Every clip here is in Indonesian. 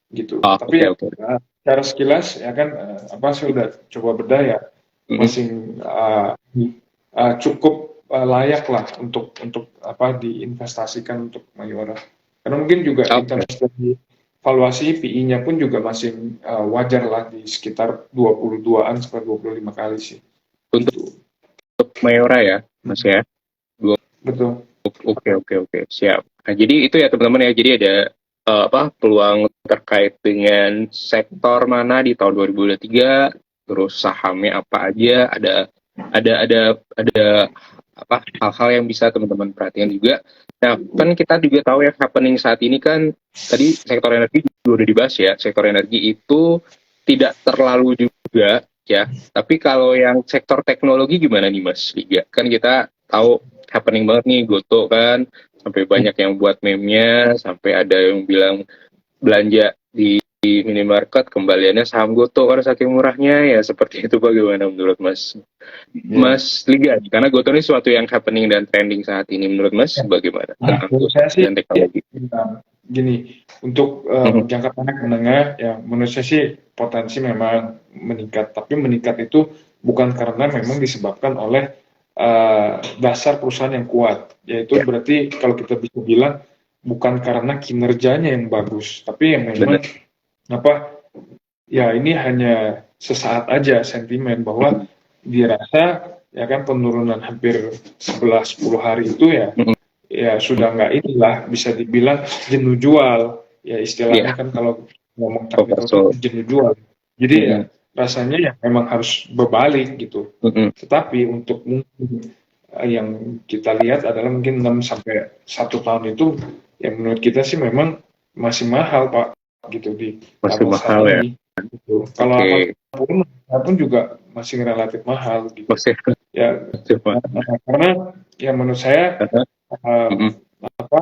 gitu. Oh, Tapi oke ya oke. secara sekilas ya kan apa saya udah coba bedah ya Mm-mm. masing cukup layak lah untuk apa diinvestasikan untuk Mayora. Karena mungkin juga in Oke. terms dari valuasi PI-nya pun juga masih wajar lah di sekitar 22-an sampai 25 kali sih. Untuk Gitu. Mayora ya, Mas ya. Betul. Oke oke oke, siap. Nah, jadi itu ya teman-teman ya. Jadi ada apa peluang terkait dengan sektor mana di tahun 2023, terus sahamnya apa aja, ada apa hal-hal yang bisa teman-teman perhatikan juga. Nah, kan kita juga tahu ya happening saat ini kan tadi sektor energi juga udah dibahas ya. Sektor energi itu tidak terlalu juga ya. Tapi kalau yang sektor teknologi gimana nih Mas Liga? Kan kita tahu happening banget nih Goto kan, sampai banyak yang buat meme-nya, sampai ada yang bilang belanja di minimarket kembaliannya saham Goto karena saking murahnya ya, seperti itu. Bagaimana menurut Mas Ya. Mas Liga? Karena Goto ini sesuatu yang happening dan trending saat ini, menurut Mas bagaimana Nah, tentang menurut Goto saya sih dan teknologi? gini, untuk Mhm. jangka pendek menengah ya menurut saya sih potensi memang meningkat, tapi meningkat itu bukan karena memang disebabkan oleh dasar perusahaan yang kuat, yaitu Ya, berarti kalau kita bisa bilang bukan karena kinerjanya yang bagus, tapi yang benar. memang apa ya ini hanya sesaat aja sentimen bahwa Mhm. dirasa ya kan penurunan hampir 11-10 hari itu ya Mhm. ya sudah nggak inilah bisa dibilang jenuh jual ya istilahnya Ya, kan kalau ngomong teknikal tuh oversold. jenuh jual jadi ya Mhm. rasanya ya memang harus berbalik gitu Mhm. tetapi untuk mungkin yang kita lihat adalah mungkin 6 sampai 1 tahun itu yang menurut kita sih memang masih mahal Pak gitu di Masih level saat mahal ya. ini gitu. Kalau Oke. apapun juga masih relatif mahal gitu Masih ya masih mahal. karena ya menurut saya uh, Mhm. apa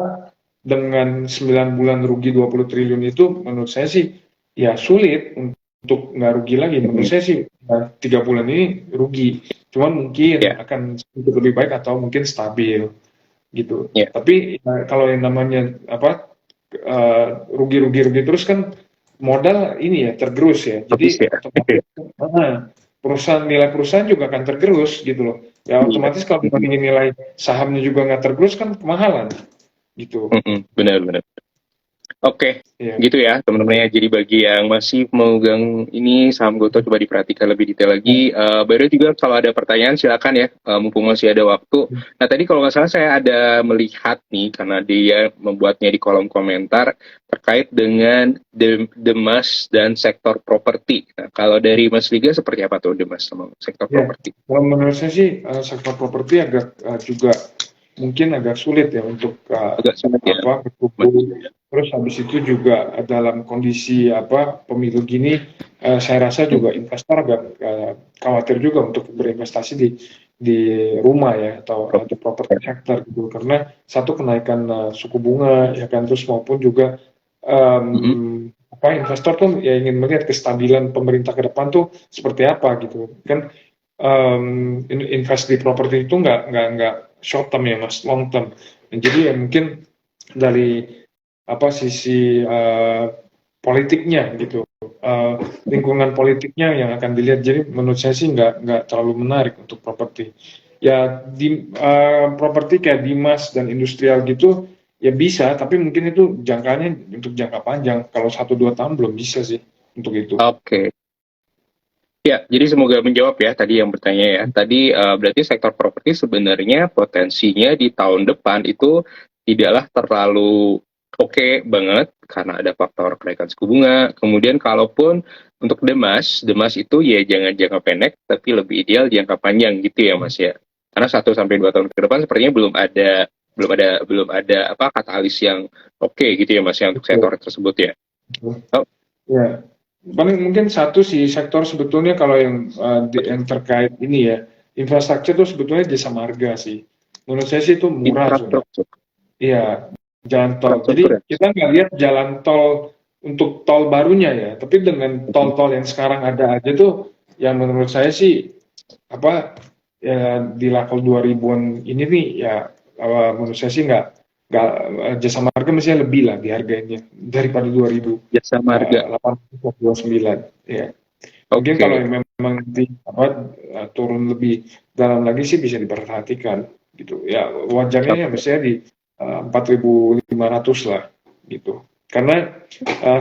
dengan 9 bulan rugi 20 triliun itu menurut saya sih ya sulit untuk nggak rugi lagi menurut Mhm. saya sih 3 bulan ini rugi cuman mungkin Ya, akan sedikit lebih baik atau mungkin stabil gitu ya. tapi kalau yang namanya apa rugi-rugi terus kan modal ini ya tergerus ya Habis jadi ya. otomatis perusahaan nilai perusahaan juga akan tergerus gitu loh ya Iya. otomatis kalau Mhm. nilai sahamnya juga nggak tergerus kan kemahalan gitu Mhm. Benar benar. Oke, ya. gitu ya teman-teman ya. Jadi bagi yang masih memegang ini saham Goto coba diperhatikan lebih detail lagi. Baru juga kalau ada pertanyaan silakan ya, mumpung masih ada waktu. Nah tadi kalau nggak salah saya ada melihat nih karena dia membuatnya di kolom komentar terkait dengan Demas dan sektor properti. Nah kalau dari Mas Liga seperti apa tuh Demas sama sektor Ya, properti? kalau menurut saya sih sektor properti agak juga mungkin agak sulit ya untuk Agak sulit ya, apa Mas. berkumpul. Terus habis itu juga dalam kondisi apa pemilu gini, saya rasa Hmm. juga investor agak khawatir juga untuk berinvestasi di rumah ya atau di Properti. property sector gitu karena satu kenaikan suku bunga ya kan terus maupun juga Mhm. apa investor tuh ya ingin melihat kestabilan pemerintah ke depan tuh seperti apa gitu kan invest di properti itu nggak short term ya mas long term. Dan jadi ya mungkin dari apa sisi politiknya gitu lingkungan politiknya yang akan dilihat jadi menurut saya sih nggak terlalu menarik untuk properti ya di properti kayak Dimas dan industrial gitu ya bisa tapi mungkin itu jangkanya untuk jangka panjang kalau 1-2 tahun belum bisa sih untuk itu. Oke. Ya, jadi semoga menjawab ya tadi yang bertanya ya. Tadi berarti sektor properti sebenarnya potensinya di tahun depan itu tidaklah terlalu oke banget karena ada faktor kenaikan suku bunga. Kemudian kalaupun untuk Demas itu ya jangan jangka pendek tapi lebih ideal jangka panjang gitu ya Mas ya. Karena 1 sampai 2 tahun ke depan sepertinya belum ada apa katalis yang oke gitu ya Mas ya untuk sektor Betul. tersebut ya. Oh, Ya, paling mungkin satu sih sektor sebetulnya kalau yang yang terkait ini ya infrastruktur itu sebetulnya jasa marga sih. Menurut saya sih itu murah sudah. infrastruktur, Iya, jalan tol. infrastruktur Jadi ya. kita nggak lihat jalan tol untuk tol barunya ya, tapi dengan tol-tol yang sekarang ada aja tuh, yang menurut saya sih apa ya di level 2000-an ini nih ya menurut saya sih nggak, jasa marga mestinya lebih lah di harganya daripada Jasa marga. 2008-29 ya. Mungkin kalau Oke. memang nanti turun lebih dalam lagi sih bisa diperhatikan gitu ya, wajarnya ya Oke. mestinya di 4.500 lah gitu. Karena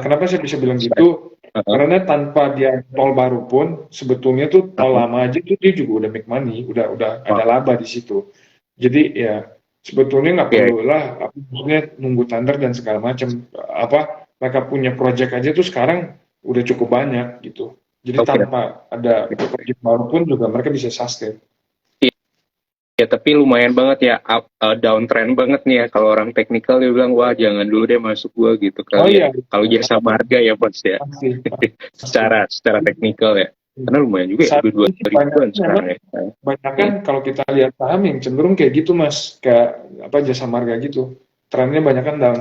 kenapa saya bisa bilang gitu, Uh-huh. karena tanpa dia tol baru pun sebetulnya tuh tol Uh-huh. lama aja tuh dia juga udah make money, udah ada Wow. laba di situ. Jadi ya sebetulnya nggak Oke. perlu lah maksudnya nunggu tender dan segala macam, mereka punya project aja tuh sekarang udah cukup banyak gitu. Jadi Oke. tanpa ada project baru pun juga mereka bisa sustain. Ya, tapi lumayan banget ya, downtrend banget nih ya. Kalau orang teknikal dia bilang, wah jangan dulu deh masuk gua gitu Oh kali ya. iya, Kalau jasa marga ya bos ya, pasti, pasti. secara teknikal ya. Karena lumayan juga ya, Saat udah dua ini sih banyak ribuan memang, sekarang ya. banyak kan Hmm. kalau kita lihat saham yang cenderung kayak gitu mas, kayak jasa marga gitu. Trennya banyak kan down.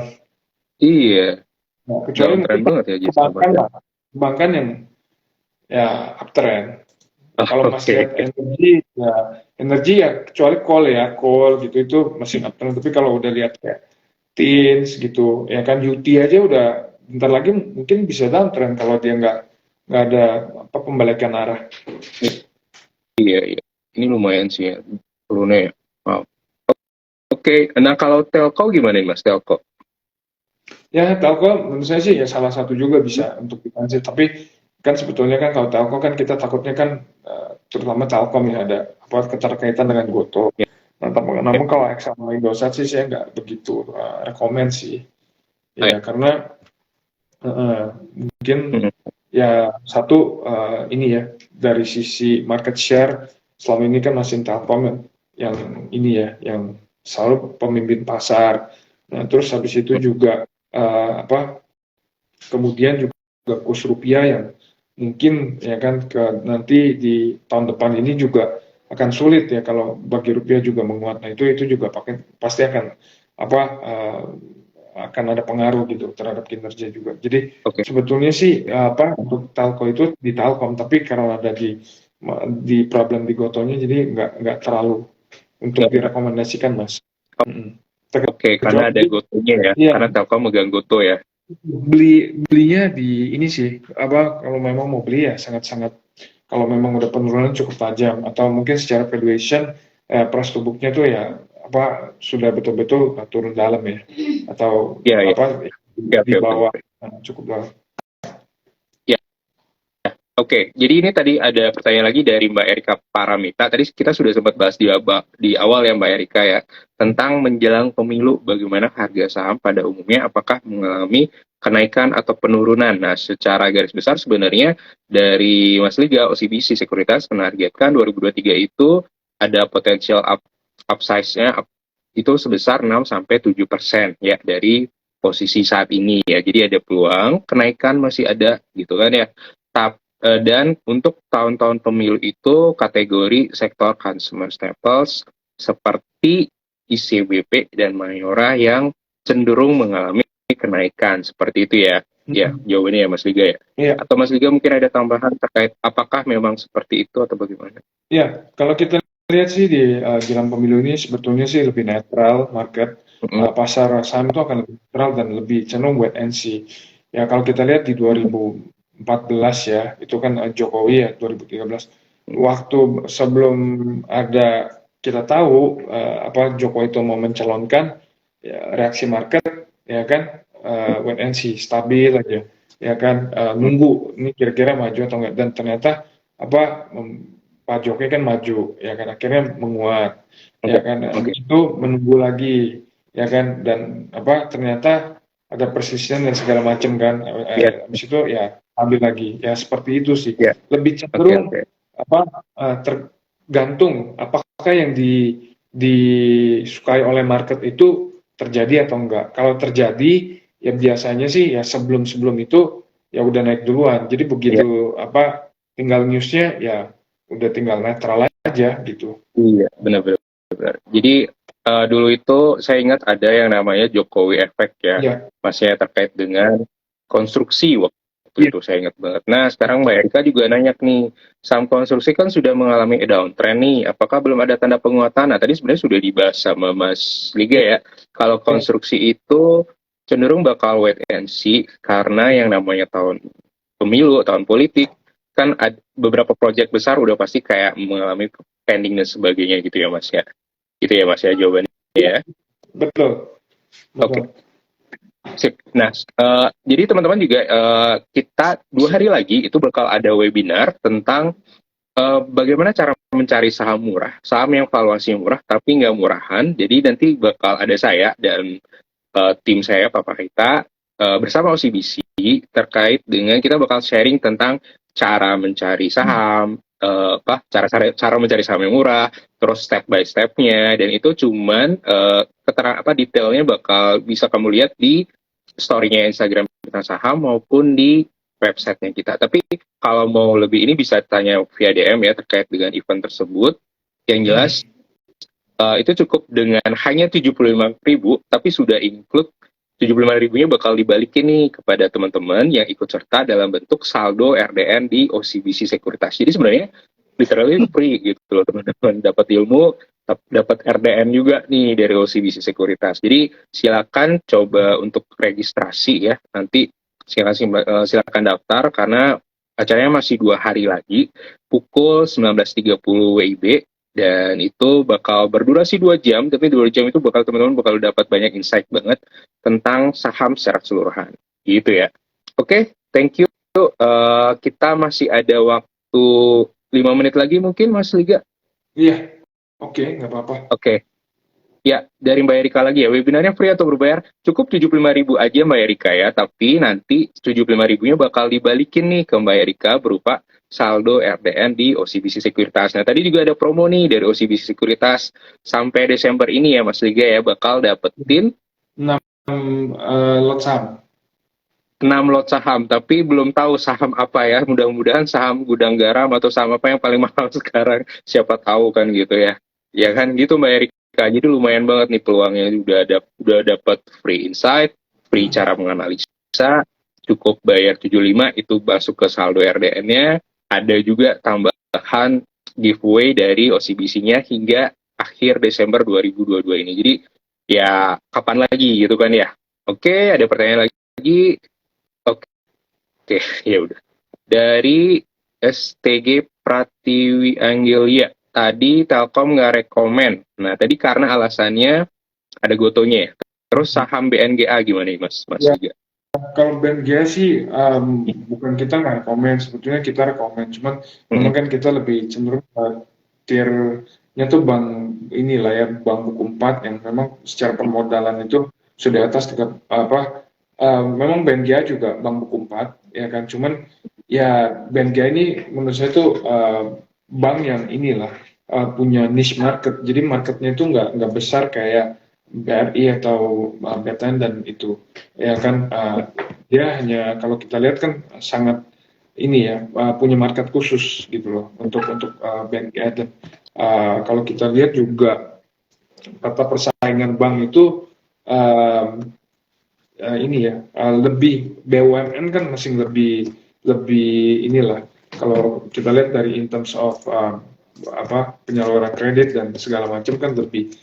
Iya, Nah, kecuali mungkin downtrend banget ya jasa perbankan marga. lah, perbankan yang ya uptrend. Oh, Kalau Mas oke. lihat energi ya kecuali call gitu itu masih uptrend. Tapi kalau udah lihat kayak Teens gitu, ya kan UT aja udah bentar lagi mungkin bisa downtrend kalau dia nggak ada pembalikan arah. Iya, iya. Ini lumayan sih ya, turunnya ya. Wow. Oke, nah kalau telco gimana nih mas, telco? Ya telco menurut saya sih ya salah satu juga bisa untuk defensif. Tapi kan sebetulnya kan kalau telco kan kita takutnya kan terutama Telkom ya ada keterkaitan dengan Goto. Ya, Namun kalau Excel sama Indosat sih saya nggak begitu rekomend sih. Ya karena mungkin hmm, ya satu ini ya dari sisi market share selama ini kan masih Telkom yang ini ya yang selalu pemimpin pasar. Nah, terus habis itu juga kemudian juga kurs rupiah yang mungkin ya kan nanti di tahun depan ini juga akan sulit ya kalau bagi rupiah juga menguat. Nah, itu juga pasti akan uh, akan ada pengaruh gitu terhadap kinerja juga. Jadi oke. sebetulnya sih untuk Telco itu di Telkom, tapi karena ada di problem di Gotonya jadi nggak terlalu untuk Nggak- direkomendasikan mas. Mm-mm. Oke, karena ada Kecuali Gotonya ya, ya karena Telkom megang Goto ya. belinya di ini sih kalau memang mau beli ya sangat-sangat kalau memang udah penurunan cukup tajam atau mungkin secara valuation price to booknya tuh ya sudah betul-betul turun dalam ya atau Iya, iya. Oke, di oke, oke, bawah oke. cukup dalam. Ya, oke. Jadi ini tadi ada pertanyaan lagi dari Mbak Erika Paramita. Tadi kita sudah sempat bahas di awal ya Mbak Erika ya, tentang menjelang pemilu bagaimana harga saham pada umumnya apakah mengalami kenaikan atau penurunan. Nah, secara garis besar sebenarnya dari Mas Liga OCBC Sekuritas menargetkan 2023 itu ada potensial upsize-nya itu sebesar 6 sampai 7% ya dari posisi saat ini ya. Jadi ada peluang kenaikan masih ada gitu kan ya. Dan untuk tahun-tahun pemilu itu kategori sektor consumer staples seperti ICBP dan Mayora yang cenderung mengalami kenaikan seperti itu ya. Ya, jawabannya ya Mas Liga ya. Iya, Atau Mas Liga mungkin ada tambahan terkait apakah memang seperti itu atau bagaimana? iya. Kalau kita lihat sih di jelang pemilu ini sebetulnya sih lebih netral market. Mm-mm. Pasar saham itu akan lebih netral dan lebih cenderung wait and see. Ya kalau kita lihat di 2014 ya, itu kan Jokowi ya 2013. Waktu sebelum ada kita tahu Jokowi itu mau mencalonkan, ya, reaksi market ya kan wait and see, stabil aja ya kan nunggu ini kira-kira maju atau enggak dan ternyata apa Pak Jokowi kan maju ya kan akhirnya menguat Oke, ya kan oke. habis itu menunggu lagi ya kan dan ternyata ada persisten dan segala macam kan Ya, habis itu ya ambil lagi ya seperti itu sih ya. lebih Oke, cenderung oke. tergantung apakah yang disukai oleh market itu terjadi atau enggak. Kalau terjadi ya biasanya sih ya sebelum itu ya udah naik duluan. Jadi Ya, begitu tinggal newsnya ya udah tinggal netral aja gitu. iya, benar-benar. Jadi dulu itu saya ingat ada yang namanya Jokowi Effect ya, Iya, masih terkait dengan konstruksi waktu itu, saya ingat banget. Nah, sekarang Mbak Erika juga nanya nih, saham konstruksi kan sudah mengalami downtrend nih, apakah belum ada tanda penguatan? Nah, tadi sebenarnya sudah dibahas sama Mas Liga ya. Kalau konstruksi itu cenderung bakal wait and see, karena yang namanya tahun pemilu, tahun politik, kan ada beberapa proyek besar udah pasti kayak mengalami pending dan sebagainya gitu ya Mas ya. Gitu ya Mas ya jawabannya ya. Betul. Oke. Sip. Nah, jadi teman-teman juga kita 2 hari lagi itu bakal ada webinar tentang bagaimana cara mencari saham murah, saham yang valuasinya murah tapi nggak murahan. Jadi nanti bakal ada saya dan tim saya, Papa Rita, bersama OCBC terkait dengan kita bakal sharing tentang cara mencari saham, cara mencari saham yang murah, terus step by stepnya, dan itu cuman detailnya bakal bisa kamu lihat di story-nya Instagram kita saham maupun di websitenya kita. Tapi kalau mau lebih ini bisa tanya via DM ya terkait dengan event tersebut. Yang jelas itu cukup dengan hanya 75.000, tapi sudah include 75.000-nya bakal dibalikin nih kepada teman-teman yang ikut serta dalam bentuk saldo RDN di OCBC Sekuritas. Jadi sebenarnya literally free gitu loh teman-teman, dapat ilmu, dapat RDN juga nih dari OCBC Sekuritas. Jadi silakan coba untuk registrasi ya, nanti silakan daftar karena acaranya masih 2 hari lagi, pukul 19.30 WIB, dan itu bakal berdurasi 2 jam, tapi 2 jam itu teman-teman bakal dapat banyak insight banget tentang saham secara keseluruhan, gitu ya. Oke, thank you. Kita masih ada waktu 5 menit lagi mungkin, Mas Liga. Iya, oke, nggak apa-apa. Oke. Ya, dari Mbak Erika lagi ya, webinarnya free atau berbayar? Cukup 75.000 aja Mbak Erika ya, tapi nanti 75.000-nya bakal dibalikin nih ke Mbak Erika berupa saldo RDN di OCBC Sekuritas. Nah, tadi juga ada promo nih dari OCBC Sekuritas sampai Desember ini ya Mas Liga ya, bakal dapetin 6 lot saham. 6 lot saham, tapi belum tahu saham apa ya, mudah-mudahan saham gudang garam atau saham apa yang paling mahal sekarang, siapa tahu kan gitu ya. Ya kan gitu Mbak Erika. Jadi lumayan banget nih peluangnya, udah dapat free insight, free cara menganalisa, cukup bayar 75 itu masuk ke saldo RDN-nya, ada juga tambahan giveaway dari OCBC-nya hingga akhir Desember 2022 ini. Jadi ya kapan lagi gitu kan ya. Oke, ada pertanyaan lagi. Oke, ya udah. Dari STG Pratiwi Anggelia. Tadi Telkom nggak rekomen. Nah, tadi karena alasannya ada gotonya ya. Terus saham BNGA gimana nih, Mas? Ya. Juga. Kalau BNGA sih bukan kita nggak rekomen, sebetulnya kita rekomen. Cuman memang kan kita lebih cenderung tiernya tuh bank inilah ya, bank buku 4 yang memang secara permodalan itu sudah atas memang BNGA juga bank buku 4 ya kan. Cuman ya BNGA ini menurut saya tuh bank yang inilah punya niche market, jadi marketnya itu nggak besar kayak BRI atau BTN dan itu ya kan, dia hanya kalau kita lihat kan sangat ini ya, punya market khusus gitu loh untuk BNGA. Dan kalau kita lihat juga tata persaingan bank itu ini ya, lebih BUMN kan masih lebih inilah, kalau kita lihat dari in terms of penyaluran kredit dan segala macam kan lebih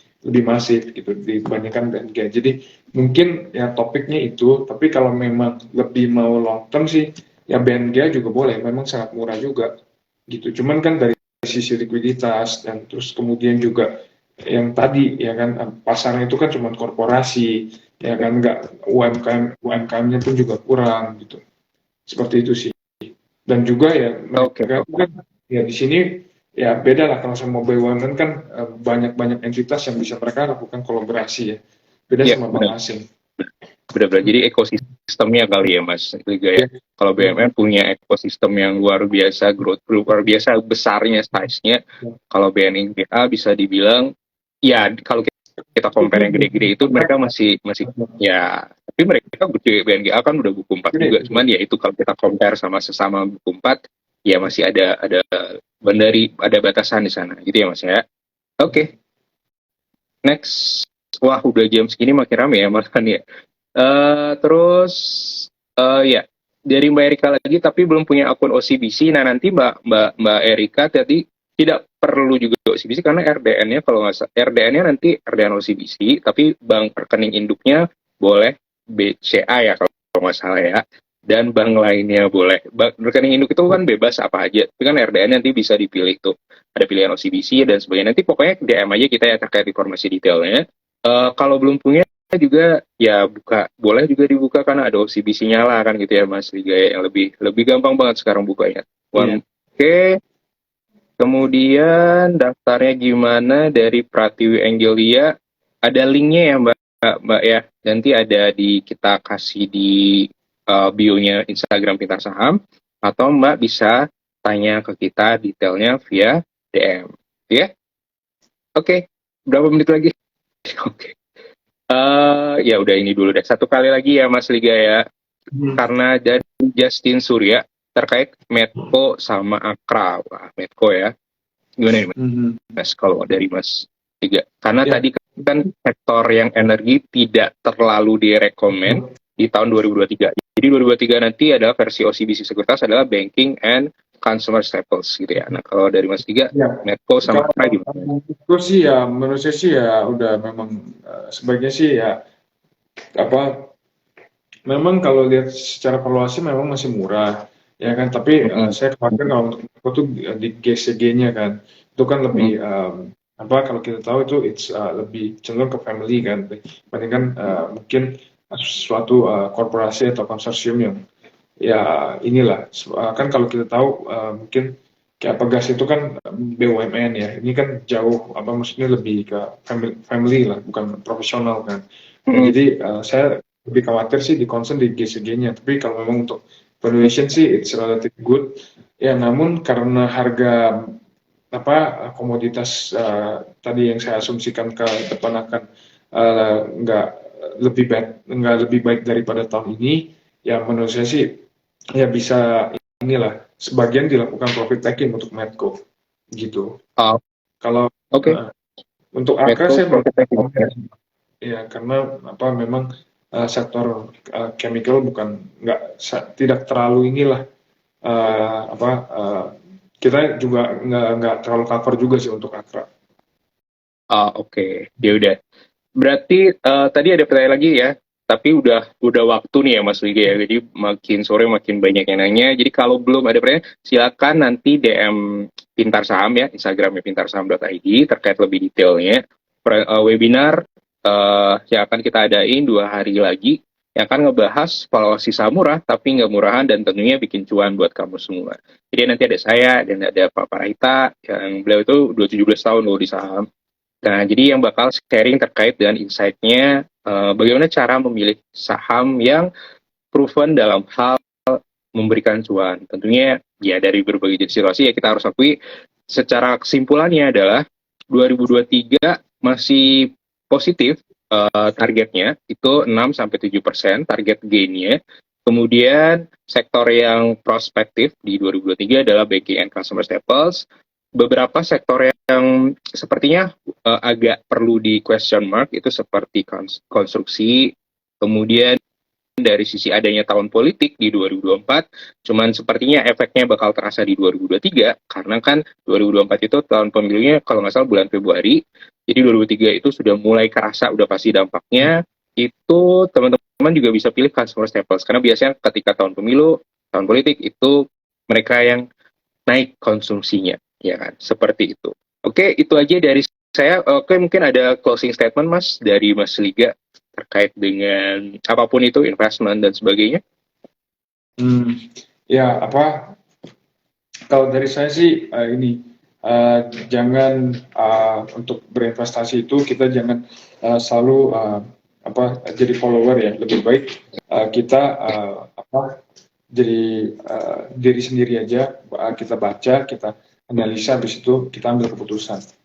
masif gitu dibandingkan BNGA. Jadi mungkin ya topiknya itu, tapi kalau memang lebih mau long term sih ya BNGA juga boleh, memang sangat murah juga gitu. Cuman kan dari sisi likuiditas dan terus kemudian juga yang tadi ya kan, pasarnya itu kan cuma korporasi ya kan, nggak UMKM-nya pun juga kurang gitu. Seperti itu sih. Dan juga ya mereka kan ya di sini ya beda lah, kalau sama BUMN kan banyak entitas yang bisa mereka lakukan kolaborasi ya, beda ya, sama bank asing. Benar-benar, jadi ekosistemnya kali ya Mas Liga ya. Kalau BUMN punya ekosistem yang luar biasa, luar biasa besarnya size-nya. Kalau BNGA bisa dibilang ya kalau kita compare yang gede-gede itu mereka masih ya, tapi mereka gede. BNGA kan udah buku 4 juga, cuman ya itu kalau kita compare sama sesama buku 4 ya masih ada batasan di sana gitu ya Mas ya. Oke. Next. Wah, udah jam segini makin rame ya makan ya. Terus ya dari Mbak Erika lagi, tapi belum punya akun OCBC. Nah, nanti Mbak Erika tadi tidak perlu juga OCBC karena RDN-nya kalau nggak salah, RDN-nya nanti RDN OCBC, tapi bank rekening induknya boleh BCA ya kalau nggak salah ya. Dan bank lainnya boleh. Rekening induk itu kan bebas apa aja. Tapi kan RDN nanti bisa dipilih tuh. Ada pilihan OCBC dan sebagainya. Nanti pokoknya DM aja kita ya terkait informasi detailnya. Kalau belum punya juga ya buka, boleh juga dibuka karena ada OCBC nyala kan gitu ya Mas Liga ya, yang lebih lebih gampang banget sekarang bukanya. Iya. Oke. Kemudian daftarnya gimana dari Pratiwi Angelia? Ada linknya ya Mbak ya. Nanti ada kita kasih di bio-nya Instagram Pintar Saham, atau Mbak bisa tanya ke kita detailnya via DM. Ya? Oke. Berapa menit lagi? Oke. Ya udah ini dulu deh. Satu kali lagi ya Mas Liga ya. Karena dari Justin Surya terkait Medco sama Akra. Wah, Medco ya. Gimana nih Mas? Kalau dari Mas Liga. Karena tadi kan sektor yang energi tidak terlalu direkomend di tahun 2023. Jadi 2023 nanti adalah versi OCBC Sekuritas adalah Banking and Consumer Staples gitu ya. Nah kalau dari Mas Liga, Medco sama Akra gimana? Itu sih ya, menurut saya sih ya udah memang sebaiknya sih ya apa, memang kalau lihat secara valuasi memang masih murah ya kan, tapi saya khawatir kalau untuk Medco tuh di GCG-nya kan itu kan lebih apa, kalau kita tahu itu lebih cenderung ke family kan, dibandingkan mungkin suatu korporasi atau konsorsium yang ya inilah kan, kalau kita tahu mungkin kayak Pegas itu kan BUMN ya, ini kan jauh apa, maksudnya lebih ke family lah, bukan profesional kan. Jadi saya lebih khawatir sih di concern di GCG-nya, tapi kalau memang untuk valuation sih it's relatively good ya, namun karena harga apa komoditas tadi yang saya asumsikan ke depan akan nggak nggak lebih baik daripada tahun ini, ya menurut saya sih ya bisa inilah sebagian dilakukan profit taking untuk Medco gitu. Kalau untuk Akra saya ya, karena apa memang sektor chemical tidak terlalu inilah kita juga nggak terlalu cover juga sih untuk Akra. Oke. Ya udah. Berarti tadi ada pertanyaan lagi ya, tapi udah waktu nih ya Mas Liga ya. Jadi makin sore makin banyak yang nanya. Jadi kalau belum ada pertanyaan, silakan nanti DM Pintar Saham ya, Instagramnya pintarsaham.id terkait lebih detailnya. Webinar yang akan kita adain 2 hari lagi, yang akan ngebahas valuasi saham murah tapi nggak murahan dan tentunya bikin cuan buat kamu semua. Jadi nanti ada saya dan ada Pak Parahita, yang beliau itu 17 tahun loh di saham. Nah, jadi yang bakal sharing terkait dengan insight-nya bagaimana cara memilih saham yang proven dalam hal memberikan cuan. Tentunya ya dari berbagai jenis situasi ya kita harus akui secara kesimpulannya adalah 2023 masih positif, targetnya itu 6-7% target gain-nya. Kemudian sektor yang prospektif di 2023 adalah banking and consumer staples. Beberapa sektor yang sepertinya agak perlu di question mark itu seperti konstruksi, kemudian dari sisi adanya tahun politik di 2024, cuman sepertinya efeknya bakal terasa di 2023, karena kan 2024 itu tahun pemilunya kalau nggak salah bulan Februari, jadi 2023 itu sudah mulai kerasa, udah pasti dampaknya. Itu teman-teman juga bisa pilih consumer staples, karena biasanya ketika tahun pemilu, tahun politik, itu mereka yang naik konsumsinya, ya kan, seperti itu. Oke, itu aja dari saya. Oke, mungkin ada closing statement Mas dari Mas Liga terkait dengan apapun itu investment dan sebagainya. Ya apa, kalau dari saya sih jangan untuk berinvestasi itu kita jangan selalu jadi follower ya, lebih baik kita jadi diri sendiri aja, kita baca, kita analisa, habis itu kita ambil keputusan.